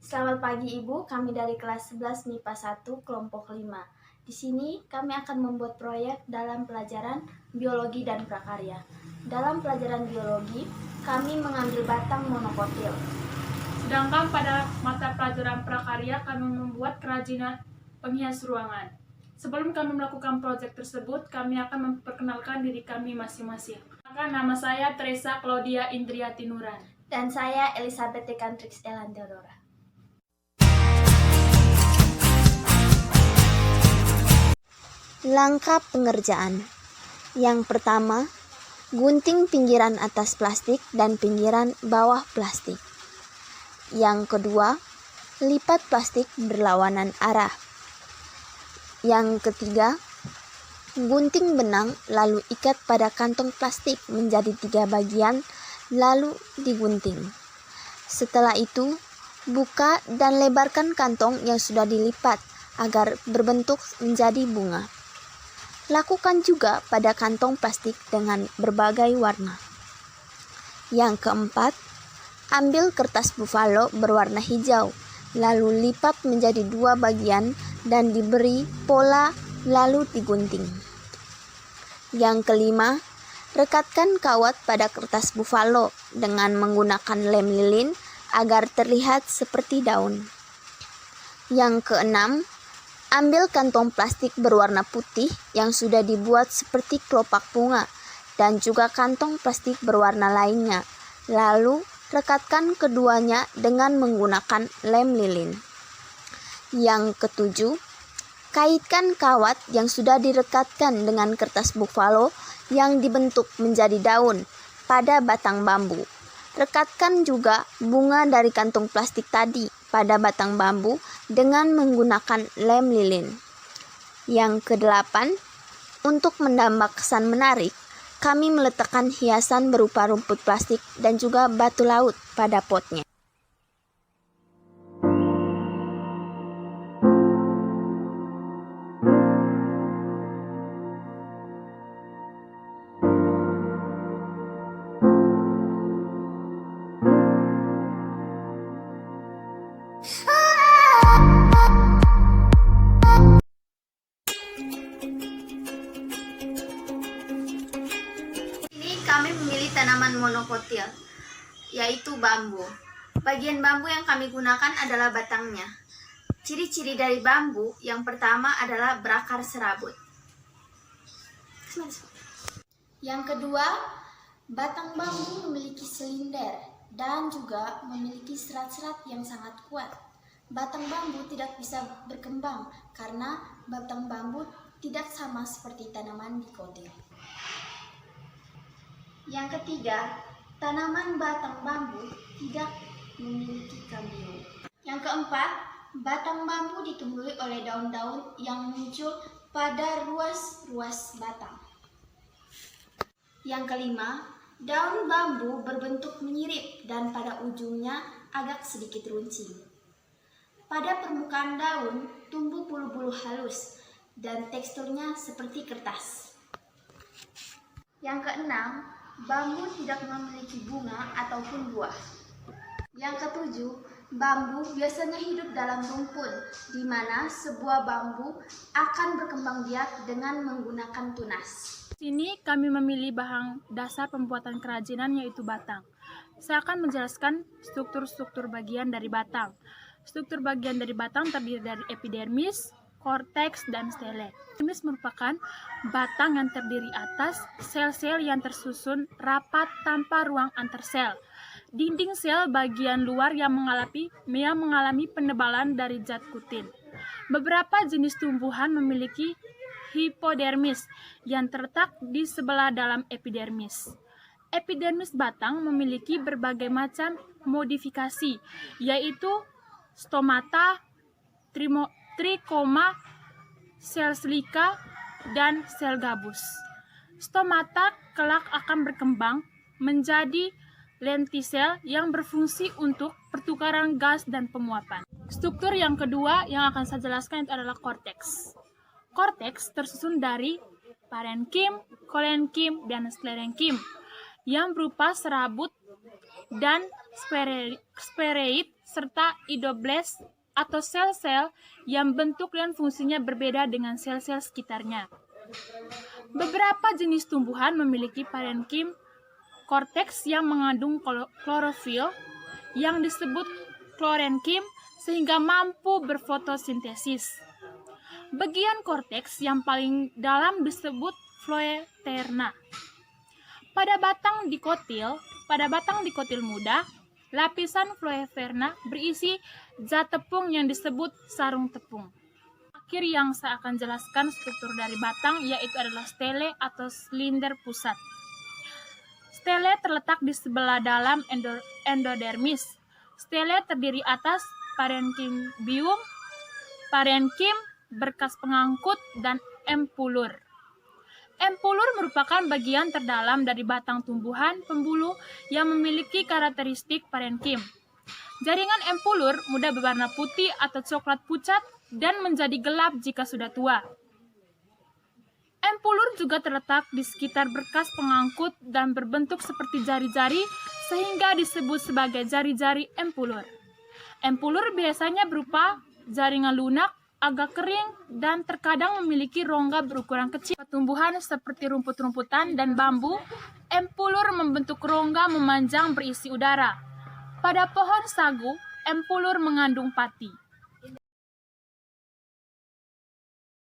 Selamat pagi Ibu, kami dari kelas 11 MIPA 1 kelompok 5. Di sini kami akan membuat proyek dalam pelajaran biologi dan prakarya. Dalam pelajaran biologi, kami mengambil batang monokotil. Sedangkan pada mata pelajaran prakarya kami membuat kerajinan penghias ruangan. Sebelum kami melakukan proyek tersebut, kami akan memperkenalkan diri kami masing-masing. Nama saya Teresa Claudia Indriati Nuran. Dan saya Elizabeth Decantrix Elanteodora. Langkah pengerjaan. Yang pertama, gunting pinggiran atas plastik dan pinggiran bawah plastik. Yang kedua, lipat plastik berlawanan arah. Yang ketiga, gunting benang lalu ikat pada kantong plastik menjadi 3 bagian lalu digunting. Setelah itu, buka dan lebarkan kantong yang sudah dilipat agar berbentuk menjadi bunga. Lakukan juga pada kantong plastik dengan berbagai warna. Yang keempat, ambil kertas buffalo berwarna hijau, lalu lipat menjadi 2 bagian dan diberi pola lalu digunting. Yang kelima, rekatkan kawat pada kertas buffalo dengan menggunakan lem lilin agar terlihat seperti daun. Yang keenam, ambil kantong plastik berwarna putih yang sudah dibuat seperti kelopak bunga dan juga kantong plastik berwarna lainnya. Lalu rekatkan keduanya dengan menggunakan lem lilin. Yang ketujuh, kaitkan kawat yang sudah direkatkan dengan kertas buffalo yang dibentuk menjadi daun pada batang bambu. Rekatkan juga bunga dari kantong plastik tadi pada batang bambu dengan menggunakan lem lilin. Yang kedelapan, untuk menambah kesan menarik, kami meletakkan hiasan berupa rumput plastik dan juga batu laut pada potnya. Kami memilih tanaman monokotil, yaitu bambu. Bagian bambu yang kami gunakan adalah batangnya. Ciri-ciri dari bambu yang pertama adalah berakar serabut. Yang kedua, batang bambu memiliki silinder dan juga memiliki serat-serat yang sangat kuat. Batang bambu tidak bisa berkembang karena batang bambu tidak sama seperti tanaman dikotil. Yang ketiga, tanaman batang bambu tidak memiliki kambium. Yang keempat, batang bambu ditumbuhi oleh daun-daun yang muncul pada ruas-ruas batang. Yang kelima, daun bambu berbentuk menyirip dan pada ujungnya agak sedikit runcing. Pada permukaan daun tumbuh bulu-bulu halus dan teksturnya seperti kertas. Yang keenam, bambu tidak memiliki bunga ataupun buah. Yang ketujuh, bambu biasanya hidup dalam rumpun, di mana sebuah bambu akan berkembang biak dengan menggunakan tunas. Di sini kami memilih bahan dasar pembuatan kerajinan yaitu batang. Saya akan menjelaskan struktur-struktur bagian dari batang. Struktur bagian dari batang terdiri dari epidermis, korteks, dan stele. Epidermis merupakan batang yang terdiri atas sel-sel yang tersusun rapat tanpa ruang antar sel. Dinding sel bagian luar yang mengalami penebalan dari zat kutin. Beberapa jenis tumbuhan memiliki hipodermis yang terletak di sebelah dalam epidermis. Epidermis batang memiliki berbagai macam modifikasi, yaitu stomata, trikoma, sel silika, dan sel gabus. Stomata kelak akan berkembang menjadi lentisel yang berfungsi untuk pertukaran gas dan pemuapan. Struktur yang kedua yang akan saya jelaskan itu adalah korteks. Korteks tersusun dari parenkim, kolenkim, dan sklerenkim. yang berupa serabut dan spireid serta idoblast atau sel-sel yang bentuk dan fungsinya berbeda dengan sel-sel sekitarnya. Beberapa jenis tumbuhan memiliki parenkim korteks yang mengandung klorofil yang disebut klorenkim sehingga mampu berfotosintesis. Bagian korteks yang paling dalam disebut floeterna. Pada batang dikotil muda, lapisan floeterna berisi zat tepung yang disebut sarung tepung. Akhir yang saya akan jelaskan struktur dari batang yaitu adalah stele atau silinder pusat. Stele terletak di sebelah dalam endodermis. Stele terdiri atas parenkimbium, parenkim, berkas pengangkut, dan empulur. Empulur merupakan bagian terdalam dari batang tumbuhan pembuluh yang memiliki karakteristik parenkim. Jaringan empulur mudah berwarna putih atau coklat pucat dan menjadi gelap jika sudah tua. Empulur juga terletak di sekitar berkas pengangkut dan berbentuk seperti jari-jari sehingga disebut sebagai jari-jari empulur. Empulur biasanya berupa jaringan lunak, agak kering, dan terkadang memiliki rongga berukuran kecil. Tumbuhan seperti rumput-rumputan dan bambu, empulur membentuk rongga memanjang berisi udara. Pada pohon sagu, empulur mengandung pati.